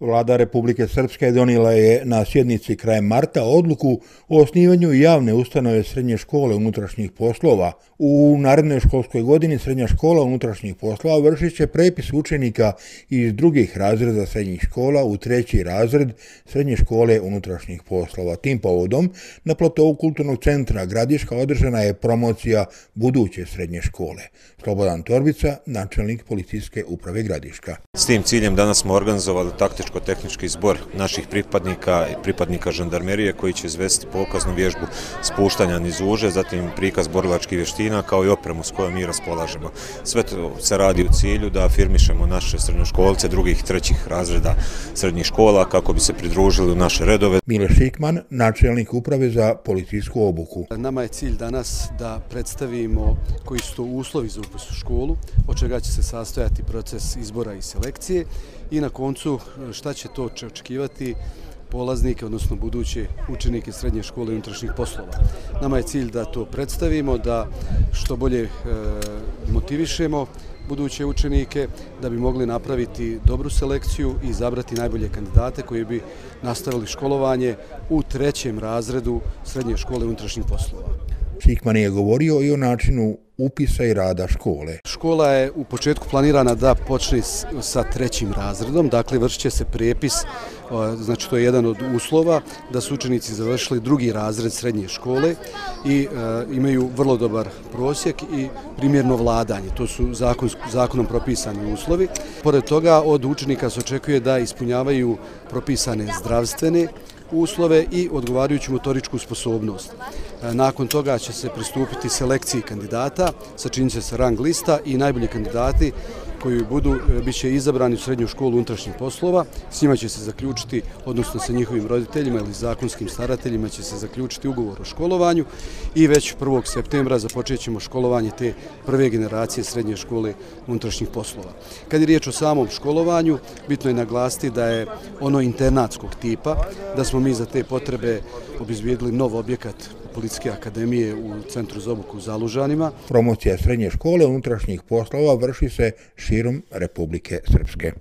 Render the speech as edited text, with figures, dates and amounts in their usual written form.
Vlada Republike Srpske donijela je na sjednici krajem marta odluku o osnivanju javne ustanove Srednje škole unutrašnjih poslova. U narednoj školskoj godini Srednja škola unutrašnjih poslova vršit će prepis učenika iz drugih razreda srednjih škola u treći razred Srednje škole unutrašnjih poslova. Tim povodom na platovu Kulturnog centra Gradiška održana je promocija buduće srednje škole. Slobodan Torbica, načelnik Policijske uprave Gradiška. S tim ciljem danas smo organizovali taktičko-tehnički zbor naših pripadnika i pripadnika žandarmerije koji će izvesti pokaznu vježbu spuštanja niz uže, zatim prikaz borilačkih vještina kao i opremu s kojom mi raspolažemo. Sve to se radi u cilju da afirmišemo naše srednjoškolce drugih i trećih razreda srednjih škola kako bi se pridružili u naše redove. Mile Šikman, načelnik uprave za policijsku obuku. Nama je cilj danas da predstavimo koji su to uslovi za upis u školu, od čega će se sastojati proces izbora i selekcije i na koncu šta će to očekivati polaznike, odnosno buduće učenike Srednje škole unutrašnjih poslova. Nama je cilj da to predstavimo, da što bolje motivišemo buduće učenike, da bi mogli napraviti dobru selekciju i izabrati najbolje kandidate koji bi nastavili školovanje u trećem razredu Srednje škole unutrašnjih poslova. Šikman je govorio i o načinu upisa i rada škole. Škola je u početku planirana da počne sa trećim razredom, dakle vršit će se prepis, znači to je jedan od uslova da su učenici završili drugi razred srednje škole i imaju vrlo dobar prosjek i primjerno vladanje. To su zakonom propisani uslovi. Pored toga od učenika se očekuje da ispunjavaju propisane zdravstvene uslove i odgovarajuću motoričku sposobnost. Nakon toga će se pristupiti selekciji kandidata, sačinit će se rang lista i najbolji kandidati koji budu, bit će izabrani u Srednju školu unutrašnjih poslova. S njima će se zaključiti, odnosno sa njihovim roditeljima ili zakonskim starateljima će se zaključiti ugovor o školovanju i već 1. septembra započet ćemo školovanje te prve generacije Srednje škole unutrašnjih poslova. Kad je riječ o samom školovanju, bitno je naglasiti da je ono internatskog tipa, da smo mi za te potrebe obezbijedili nov objekat Policijske akademije u Centru za obuku u Zalužanima. Promocija Srednje škole unutrašnjih poslova vrši se širom Republike Srpske.